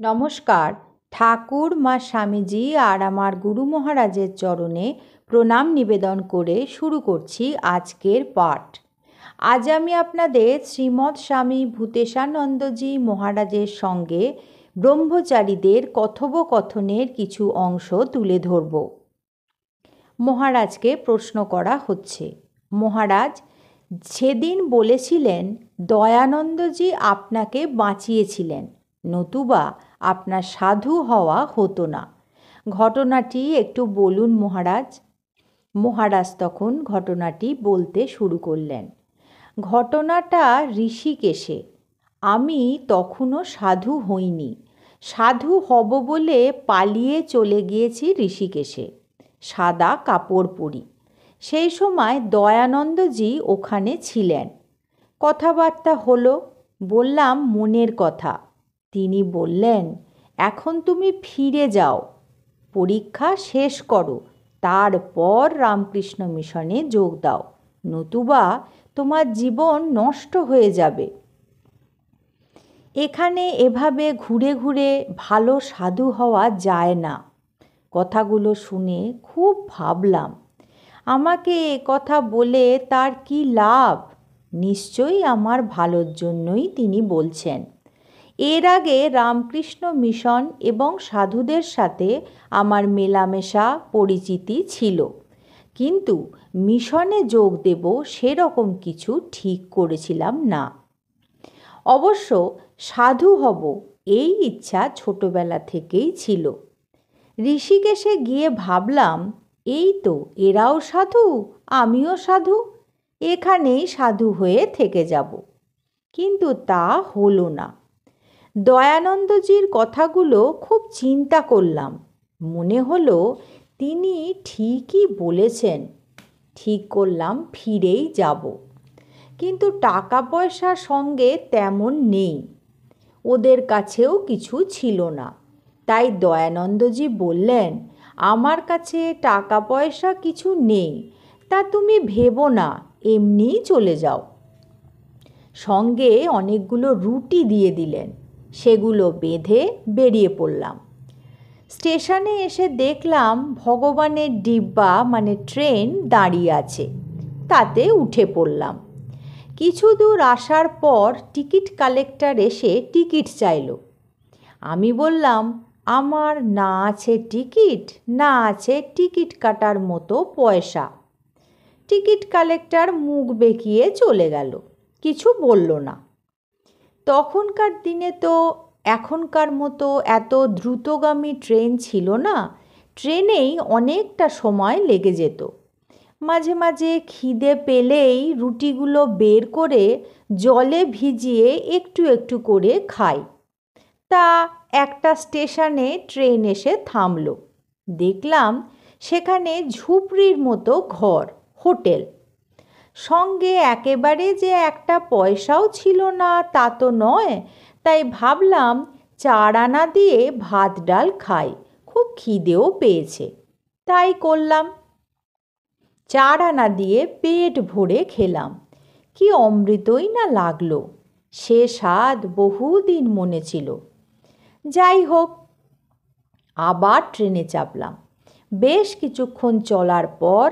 নমস্কার। ঠাকুর মা স্বামীজি আর আমার গুরু মহারাজের চরণে প্রণাম নিবেদন করে শুরু করছি আজকের পাঠ। আজ আমি আপনাদের শ্রীমৎ স্বামী ভূতেশানন্দজি মহারাজের সঙ্গে ব্রহ্মচারীদের কথোপকথনের কিছু অংশ তুলে ধরব। মহারাজকে প্রশ্ন করা হচ্ছে, মহারাজ, সেদিন বলেছিলেন দয়ানন্দজি আপনাকে বাঁচিয়েছিলেন, নতুবা আপনার সাধু হওয়া হতো না। ঘটনাটি একটু বলুন মহারাজ। মহারাজ তখন ঘটনাটি বলতে শুরু করলেন। ঘটনাটা ঋষিকেশে। আমি তখনও সাধু হইনি। সাধু হব বলে পালিয়ে চলে গিয়েছি ঋষিকেশে, সাদা কাপড় পরি। সেই সময় দয়ানন্দজি ওখানে ছিলেন। কথাবার্তা হলো, বললাম মনের কথা। তিনি বললেন, এখন তুমি ফিরে যাও, পরীক্ষা শেষ করো, তারপর রামকৃষ্ণ মিশনে যোগ দাও, নতুবা তোমার জীবন নষ্ট হয়ে যাবে। এখানে এভাবে ঘুরে ঘুরে ভালো সাধু হওয়া যায় না। কথাগুলো শুনে খুব ভাবলাম, আমাকে এ কথা বলে তার কি লাভ? নিশ্চয়ই আমার ভালোর জন্যই তিনি বলছেন। এর আগে রামকৃষ্ণ মিশন এবং সাধুদের সাথে আমার মেলামেশা পরিচিতি ছিল, কিন্তু মিশনে যোগ দেব সেরকম কিছু ঠিক করেছিলাম না। অবশ্য সাধু হব এই ইচ্ছা ছোটবেলা থেকেই ছিল। ঋষিকেশে গিয়ে ভাবলাম, এই তো এরাও সাধু, আমিও সাধু, এখানেই সাধু হয়ে থেকে যাব। কিন্তু তা হলো না। দয়ানন্দজির কথাগুলো খুব চিন্তা করলাম। মনে হলো তিনি ঠিকই বলেছেন। ঠিক করলাম ফিরেই যাব। কিন্তু টাকা পয়সা সঙ্গে তেমন নেই, ওদের কাছেও কিছু ছিল না। তাই দয়ানন্দজি বললেন, আমার কাছে টাকা পয়সা কিছু নেই, তা তুমি ভেবো না, এমনিই চলে যাও। সঙ্গে অনেকগুলো রুটি দিয়ে দিলেন। সেগুলো বেঁধে বেরিয়ে পড়লাম। স্টেশনে এসে দেখলাম ভগবানের ডিব্বা মানে ট্রেন দাঁড়িয়ে আছে। তাতে উঠে পড়লাম। কিছু দূর আসার পর টিকিট কালেক্টর এসে টিকিট চাইল। আমি বললাম, আমার না আছে টিকিট, না আছে টিকিট কাটার মতো পয়সা। টিকিট কালেক্টর মুখ বেঁকিয়ে চলে গেল, কিছু বলল না। তখনকার দিনে তো এখনকার মতো এত দ্রুতগামী ট্রেন ছিল না। ট্রেনেই অনেকটা সময় লেগে যেত। মাঝে মাঝে খিদে পেলেই রুটিগুলো বের করে জলে ভিজিয়ে একটু একটু করে খাই। তা একটা স্টেশনে ট্রেন এসে থামল। দেখলাম সেখানে ঝুপড়ির মতো ঘর, হোটেল। সঙ্গে একেবারে যে একটা পয়সাও ছিল না তা তো নয়। তাই ভাবলাম 4 আনা দিয়ে ভাত ডাল খাই, খুব খিদেও পেয়েছে। তাই করলাম। 4 আনা দিয়ে পেট ভরে খেলাম। কি অমৃতই না লাগলো। সে স্বাদ বহুদিন মনে ছিল। যাই হোক, আবার ট্রেনে চাপলাম। বেশ কিছুক্ষণ চলার পর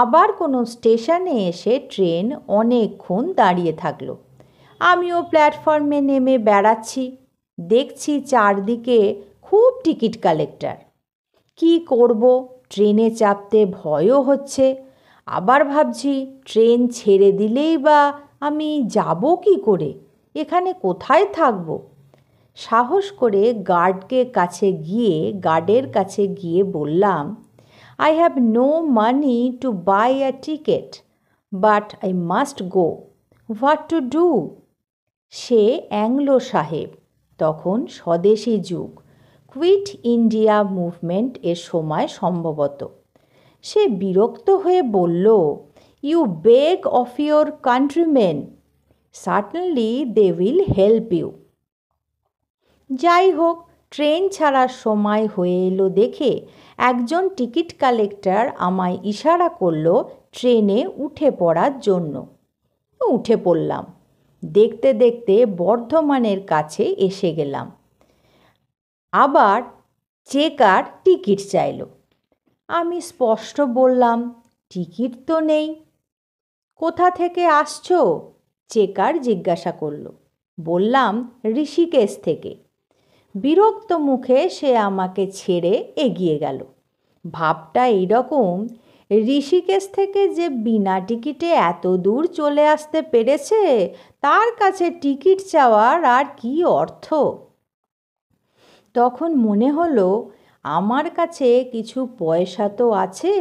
আবার কোনো স্টেশনে এসে ট্রেন অনেকক্ষণ দাঁড়িয়ে থাকলো। আমিও প্ল্যাটফর্মে নেমে বেড়াচ্ছি। দেখছি চারদিকে খুব টিকিট কালেক্টর। কি করব, ট্রেনে চাপতে ভয়ও হচ্ছে। আবার ভাবছি ট্রেন ছেড়ে দিলেই বা আমি যাব কি করে, এখানে কোথায় থাকব? সাহস করে গার্ডের কাছে গিয়ে বললাম, I have no money to buy a ticket, but I must go. What to do? Say Anglo সাহেব, তখন স্বদেশী যুগ, কুইট ইন্ডিয়া মুভমেন্ট এর সময় সম্ভবত। সে বিরক্ত হয়ে বলল, You beg of your countrymen. Certainly they will help you. যাই হোক, ট্রেন ছাড়ার সময় হয়ে এলো দেখে একজন টিকিট কালেক্টর আমায় ইশারা করলো ট্রেনে উঠে পড়ার জন্য। উঠে পড়লাম। দেখতে দেখতে বর্ধমানের কাছে এসে গেলাম। আবার চেকার টিকিট চাইল। আমি স্পষ্ট বললাম, টিকিট তো নেই। কোথা থেকে আসছো? চেকার জিজ্ঞাসা করল। বললাম, ঋষিকেশ থেকে। বিরক্ত মুখে সে আমাকে ছেড়ে এগিয়ে গেল। ভাবটা এইরকম, ঋষিকেশ থেকে যে বিনা টিকিটে এত দূর চলে আসতে পেরেছে, তার কাছে টিকিট চাওয়ার আর কি অর্থ? তখন মনে হলো, আমার কাছে কিছু পয়সা তো আছে,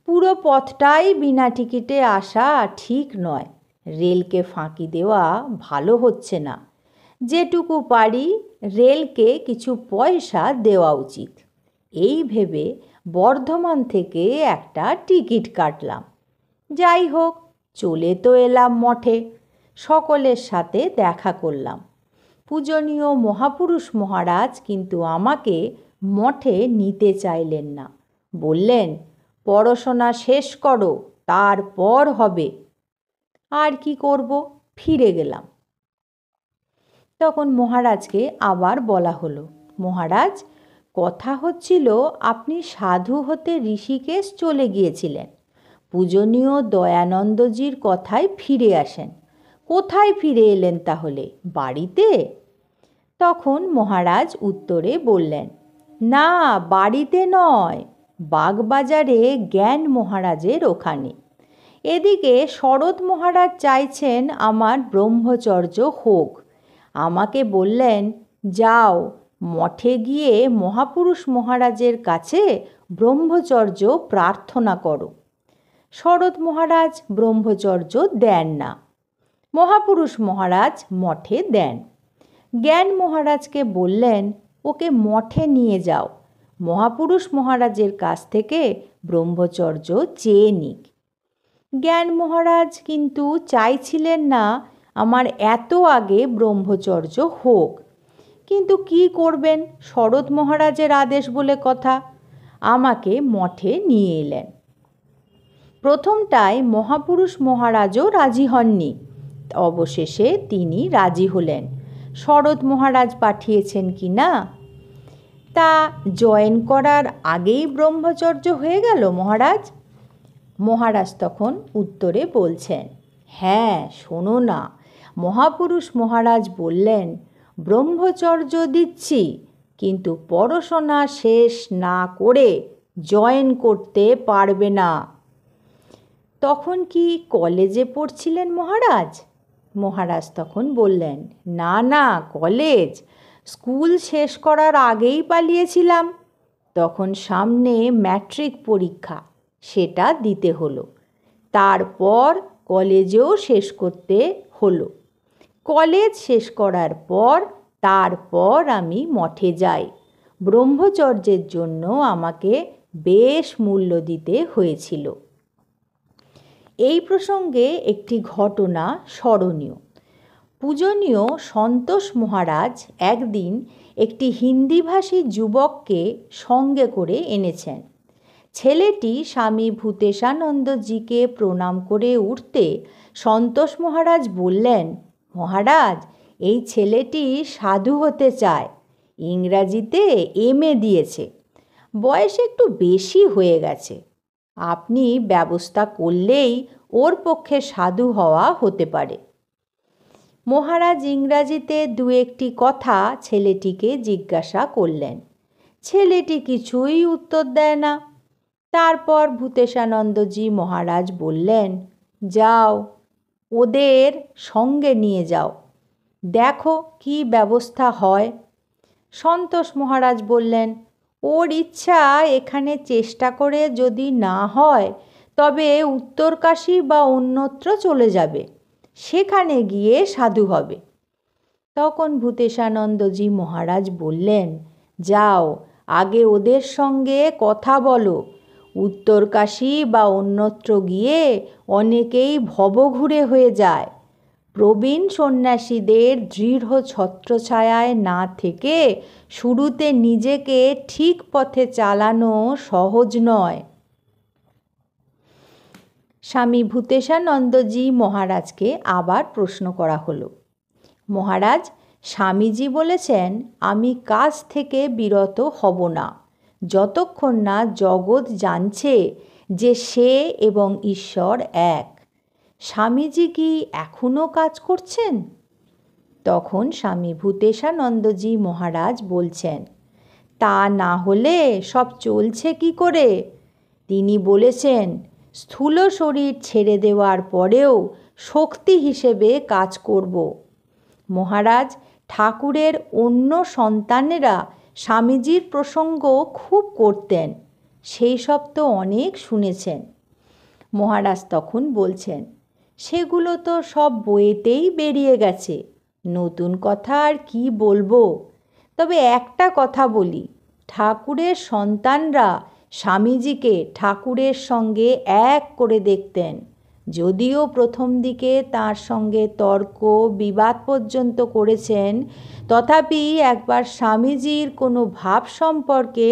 পুরো পথটাই বিনা টিকিটে আসা ঠিক নয়। রেলকে ফাঁকি দেওয়া ভালো হচ্ছে না। যেটুকু পারি রেলকে কিছু পয়সা দেওয়া উচিত। এই ভেবে বর্ধমান থেকে একটা টিকিট কাটলাম। যাই হোক, চলে তো এলাম মঠে। সকলের সাথে দেখা করলাম। পূজনীয় মহাপুরুষ মহারাজ কিন্তু আমাকে মঠে নিতে চাইলেন না। বললেন, পড়াশোনা শেষ করো, তারপর হবে। আর কি করব, ফিরে গেলাম। তখন মহারাজকে আবার বলা হলো, মহারাজ, কথা হচ্ছিল আপনি সাধু হতে ঋষিকেশ চলে গিয়েছিলেন। পূজনীয় দয়ানন্দজির কথায় ফিরে আসেন। কোথায় ফিরে এলেন তাহলে? বাড়িতে? তখন মহারাজ উত্তরে বললেন, না, বাড়িতে নয়, বাগবাজারে জ্ঞান মহারাজের ওখানে। এদিকে শরৎ মহারাজ চাইছেন আমার ব্রহ্মচর্য হোক। আমাকে বললেন, যাও, মঠে গিয়ে মহাপুরুষ মহারাজের কাছে ব্রহ্মচর্য প্রার্থনা করো। শরৎ মহারাজ ব্রহ্মচর্য দেন না, মহাপুরুষ মহারাজ মঠে দেন। জ্ঞান মহারাজকে বললেন, ওকে মঠে নিয়ে যাও, মহাপুরুষ মহারাজের কাছ থেকে ব্রহ্মচর্য চেয়ে নিক। জ্ঞান মহারাজ কিন্তু চাইছিলেন না আমার এত আগে ব্রহ্মচর্য হোক। কিন্তু কি করবেন, শরৎ মহারাজের আদেশ বলে কথা। আমাকে মঠে নিয়ে এলেন। প্রথমটায় মহাপুরুষ মহারাজও রাজি হননি। অবশেষে তিনি রাজি হলেন। শরৎ মহারাজ পাঠিয়েছেন কি না। তা জয়েন করার আগেই ব্রহ্মচর্য হয়ে গেল মহারাজ? মহারাজ তখন উত্তরে বলছেন, হ্যাঁ, শোনো না, মহাপুরুষ মহারাজ বললেন, ব্রহ্মচর্য দিচ্ছি, কিন্তু পড়াশোনা শেষ না করে জয়েন করতে পারবে না। তখন কি কলেজে পড়ছিলেন মহারাজ? মহারাজ তখন বললেন, না না, কলেজ, স্কুল শেষ করার আগেই পালিয়েছিলাম। তখন সামনে ম্যাট্রিক পরীক্ষা, সেটা দিতে হলো। তারপর কলেজেও শেষ করতে হলো। কলেজ শেষ করার পর তারপর আমি মঠে যাই। ব্রহ্মচর্যের জন্য আমাকে বেশ মূল্য দিতে হয়েছিল। এই প্রসঙ্গে একটি ঘটনা স্মরণীয়। পূজনীয় সন্তোষ মহারাজ একদিন একটি হিন্দিভাষী যুবককে সঙ্গে করে এনেছেন। ছেলেটি স্বামী ভূতেশানন্দজিকে প্রণাম করে উঠতে সন্তোষ মহারাজ বললেন, মহারাজ, এই ছেলেটি সাধু হতে চায়, ইংরাজিতে এমএ দিয়েছে, বয়স একটু বেশি হয়ে গেছে, আপনি ব্যবস্থা করলেই ওর পক্ষে সাধু হওয়া হতে পারে। মহারাজ ইংরাজিতে দু একটি কথা ছেলেটিকে জিজ্ঞাসা করলেন। ছেলেটি কিছুই উত্তর দেয় না। তারপর ভূতেশানন্দজি মহারাজ বললেন, যাও, ওদের সঙ্গে নিয়ে যাও, দেখো কি ব্যবস্থা হয়। সন্তোষ মহারাজ বললেন, ওর ইচ্ছা এখানে চেষ্টা করে যদি না হয় তবে উত্তরকাশী বা অন্যত্র চলে যাবে, সেখানে গিয়ে সাধু হবে। তখন ভূতেশানন্দজি মহারাজ বললেন, যাও, আগে ওদের সঙ্গে কথা বলো। উত্তরকাশী বা অন্যত্র গিয়ে অনেকেই ভবঘুরে হয়ে যায়। প্রবীণ সন্ন্যাসীদের দৃঢ় ছত্রছায়ায় না থেকে শুরুতে নিজেকে ঠিক পথে চালানো সহজ নয়। স্বামী ভূতেশানন্দজি মহারাজকে আবার প্রশ্ন করা হলো, মহারাজ, স্বামীজি বলেছেন, আমি কাজ থেকে বিরত হব না যতক্ষণ না জগৎ জানছে যে সে এবং ঈশ্বর এক। স্বামীজি কি এখনও কাজ করছেন? তখন স্বামী ভূতেশানন্দজি মহারাজ বলছেন, তা না হলে সব চলছে কি করে? তিনি বলেছেন, স্থূল শরীর ছেড়ে দেওয়ার পরেও শক্তি হিসেবে কাজ করব। মহারাজ, ঠাকুরের অন্য সন্তানেরা স্বামীজির প্রসঙ্গ খুব করতেন, সেই সব তো অনেক শুনেছেন। মহারাজ তখন বলছেন, সেগুলো তো সব বইয়েতেই বেরিয়ে গেছে, নতুন কথা আর কি বলবো। তবে একটা কথা বলি, ঠাকুরের সন্তানরা স্বামীজিকে ঠাকুরের সঙ্গে এক করে দেখতেন। যদিও প্রথম দিকে তার সঙ্গে তর্ক বিবাদ পর্যন্ত করেছেন, তথাপি একবার স্বামীজির কোনো ভাব সম্পর্কে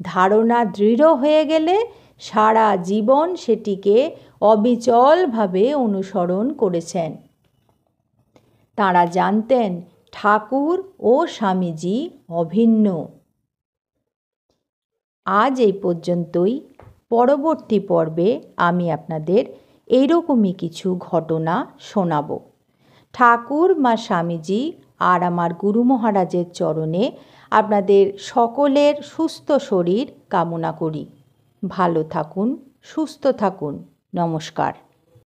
ধারণা দৃঢ় হয়ে গেলে সারা জীবন সেটিকে অবিচলভাবে অনুসরণ করেছেন। তাঁরা জানতেন ঠাকুর ও স্বামীজি অভিন্ন। আজ এই পর্যন্তই। পরবর্তী পর্বে আমি আপনাদের এইরকমই কিছু ঘটনা শোনাব। ঠাকুর, মা স্বামীজি আর আমার গুরু মহারাজের চরণে আপনাদের সকলের সুস্থ শরীর কামনা করি। ভালো থাকুন, সুস্থ থাকুন। নমস্কার।